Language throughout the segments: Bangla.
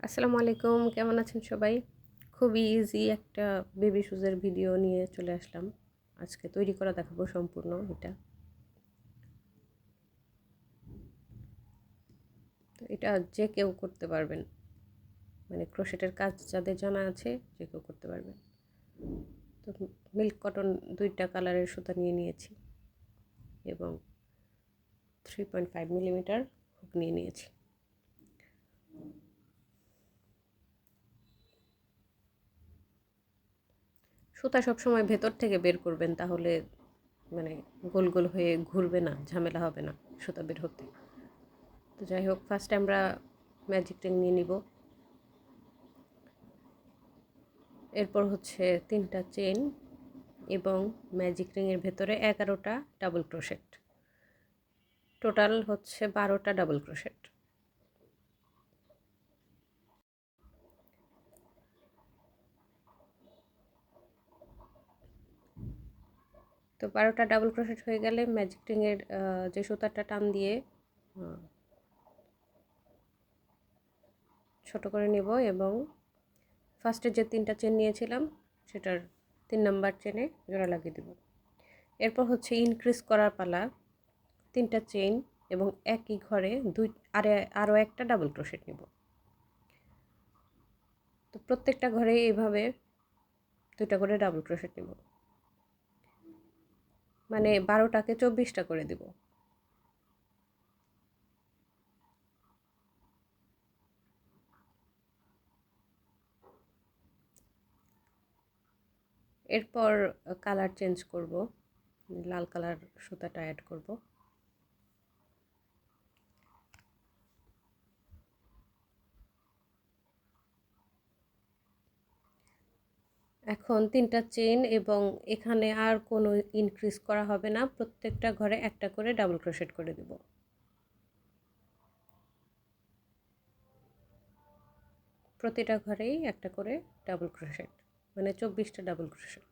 আসসালামু আলাইকুম, কেমন আছেন সবাই? খুবই ইজি একটা বেবি শুজের ভিডিও নিয়ে চলে আসলাম। আজকে তৈরি করা দেখাবো সম্পূর্ণ এটা। তো এটা যে কেউ করতে পারবেন, মানে ক্রোশেটের কাজ যাদের জানা আছে যে কেউ করতে পারবেন। তো মিল্ক কটন 2টা কালারের সুতা নিয়ে নিয়েছি এবং 3.5 মিলিমিটার হুক নিয়ে নিয়েছি। সুতা সবসময় ভেতর থেকে বের করবেন, তাহলে মানে গোল গোল হয়ে ঘুরবে না, ঝামেলা হবে না সুতা বের হতে। তো যাই হোক, ফার্স্টে আমরা ম্যাজিক রিং নিয়ে নিব। এরপর হচ্ছে 3টা চেন এবং ম্যাজিক রিংয়ের ভেতরে 11টা ডাবল ক্রোশেট, টোটাল হচ্ছে 12টা ডাবল ক্রোশেট। তো 12টা ডাবল ক্রোশেট হয়ে গেলে ম্যাজিক রিংয়ের যে সুতাটা টান দিয়ে ছোট করে নেব এবং ফার্স্টে যে 3টা চেন নিয়েছিলাম সেটার 3 নাম্বার চেনে জোড়া লাগিয়ে দেব। এরপর হচ্ছে ইনক্রিজ করার পালা। 3টা চেন এবং একই ঘরে আরও একটা ডাবল ক্রোশেট নেব। তো প্রত্যেকটা ঘরে এইভাবে 2টা করে ডাবল ক্রোশেট নেব, মানে 12টাকে 24টা করে দেব। এরপর কালার চেঞ্জ করব, লাল কালার সুতাটা অ্যাড করব। এখন 3টা চেন এবং এখানে আর কোনো ইনক্রিজ করা হবে না, প্রত্যেকটা ঘরে একটা করে ডাবল ক্রোশেট করে দেব। প্রতিটা ঘরেই একটা করে ডাবল ক্রোশেট, মানে 24টা ডাবল ক্রোশেট।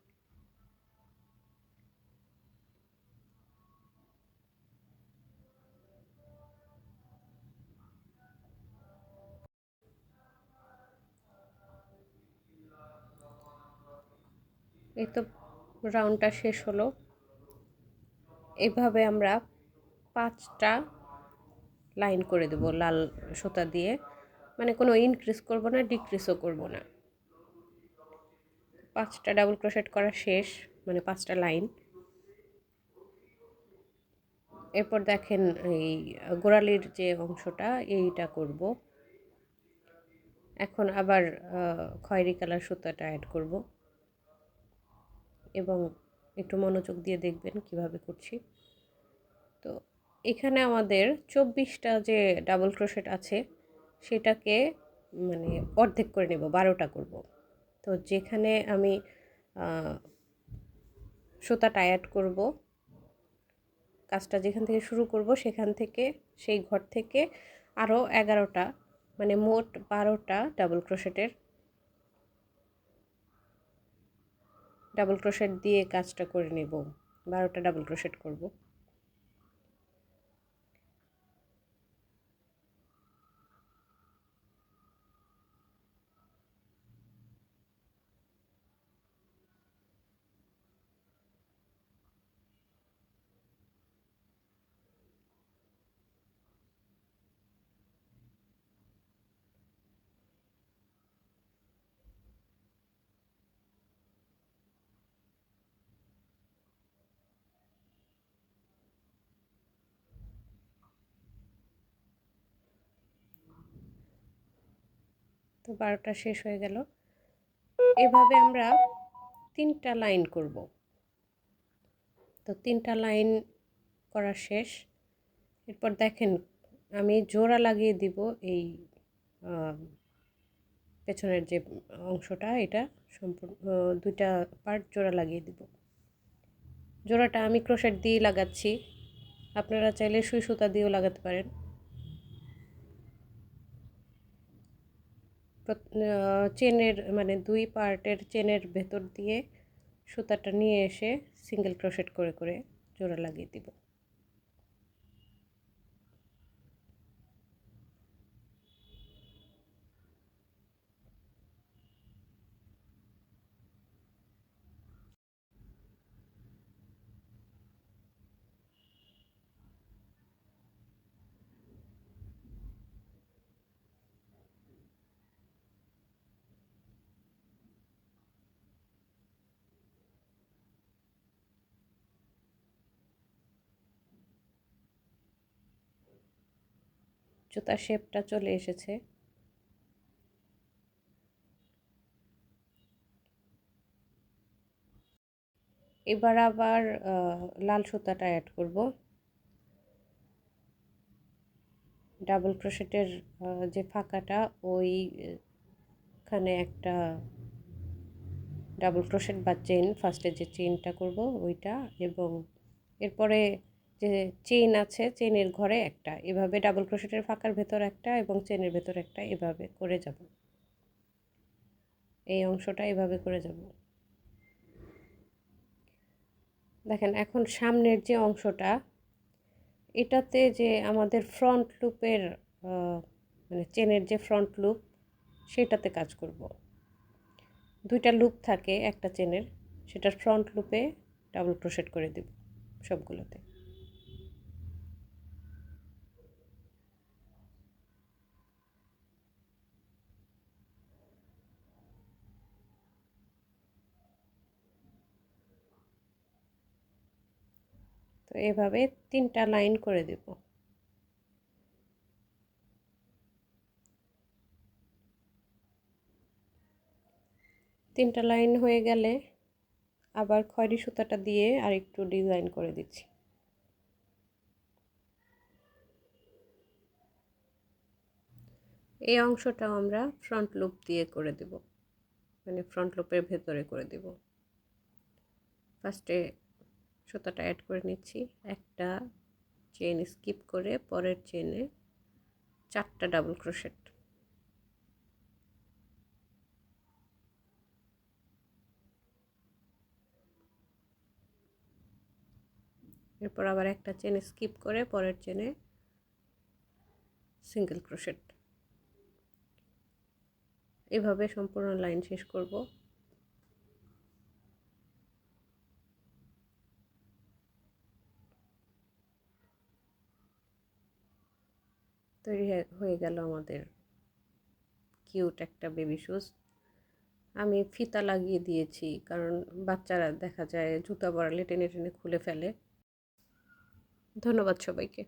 এই তো রাউন্ডটা শেষ হলো। এভাবে আমরা 5টা লাইন করে দেব লাল সুতা দিয়ে, মানে কোনো ইনক্রিজ করব না, ডিক্রিজও করব না। 5টা ডাবল ক্রোশেট করা শেষ, মানে 5টা লাইন। এরপর দেখেন এই গোড়ালির যে অংশটা এইটা করব। এখন আবার খয়েরি কালার সুতাটা অ্যাড করব এবং একটু মনোযোগ দিয়ে দেখবেন কিভাবে করছি। তো এখানে আমাদের 24টা যে ডাবল ক্রোশেট আছে সেটাকে মানে অর্ধেক করে নেব, 12টা করব। তো যেখানে আমি সুতাটা অ্যাড করব, কাজটা যেখান থেকে শুরু করব সেখান থেকে, সেই ঘর থেকে আরও 11টা, মানে মোট 12টা ডাবল ক্রোশেট দিয়ে কাজটা করে নেব। 12টা ডাবল ক্রোশেট করব। তো 12টা শেষ হয়ে গেল। এভাবে আমরা 3টা লাইন করব। তো 3টা লাইন করা শেষ। এরপর দেখেন আমি জোড়া লাগিয়ে দিব এই পেছনের যে অংশটা, এটা সম্পূর্ণ 2টা পার্ট জোড়া লাগিয়ে দিব। জোড়াটা আমি ক্রোশেট দিয়ে লাগাচ্ছি, আপনারা চাইলে সুই সুতা দিয়েও লাগাতে পারেন। চেনের মানে 2 পার্টের চেনের ভেতর দিয়ে সুতাটা নিয়ে এসে সিঙ্গেল ক্রোশেট করে করে জোড়া লাগিয়ে দিব। জুতার শেপটা চলে এসেছে। এবার আবার লাল সুতাটা অ্যাড করব। ডাবল ক্রোশেটের যে ফাঁকাটা ওইখানে একটা ডাবল ক্রোশেট বা চেইন, ফার্স্টে যে চেইনটা করব ওইটা, এবং এরপরে যে চেইন আছে চেইনের ঘরে একটা, এভাবে ডাবল ক্রোশেটের ফাঁকার ভেতর একটা এবং চেইনের ভেতর একটা, এভাবে করে যাব। এই অংশটা এভাবে করে যাব। দেখেন এখন সামনের যে অংশটা, এটাতে যে আমাদের ফ্রন্ট লুপের মানে চেনের যে ফ্রন্ট লুপ, সেটাতে কাজ করব। দুইটা লুপ থাকে একটা চেনের, সেটার ফ্রন্ট লুপে ডাবল ক্রোশেট করে দেব সবগুলোতে। তো এভাবে 3টা লাইন করে দেব। তিনটা লাইন হয়ে গেলে আবার খয়েরি সুতাটা দিয়ে আরেকটু ডিজাইন করে দিচ্ছি। এই অংশটাও আমরা ফ্রন্ট লুপ দিয়ে করে দেব, মানে ফ্রন্ট লুপের ভেতরে করে দেব। ফার্স্টে সুতাটা অ্যাড করে নিচ্ছি, একটা চেইন স্কিপ করে পরের চেইনে 4টা ডাবল ক্রোশেট। এরপর আবার একটা চেইন স্কিপ করে পরের চেইনে সিঙ্গেল ক্রোশেট। এভাবে সম্পূর্ণ লাইন শেষ করব। তৈরি হয়ে গেল আমাদের কিউট একটা বেবি শুজ। আমি ফিতা লাগিয়ে দিয়েছি, কারণ বাচ্চারা দেখা যায় জুতা পরালে টেনে টেনে খুলে ফেলে। ধন্যবাদ সবাইকে।